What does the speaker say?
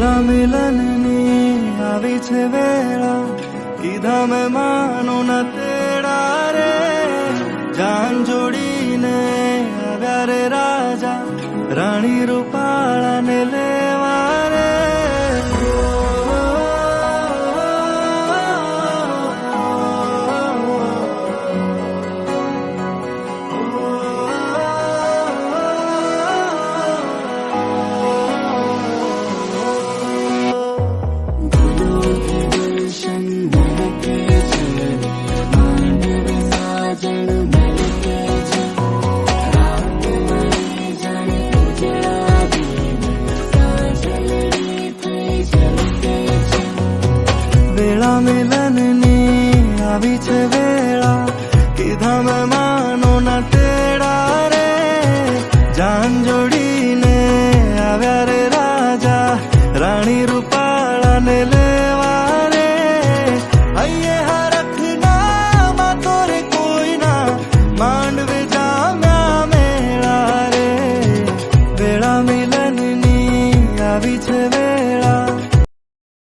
પેલા મિલનની આવી છે વેળા, કીધા મેં માનો ન તેડા રે. જાન જોડીને આવ્યા રે રાજા, રાણી રૂપાળાને લે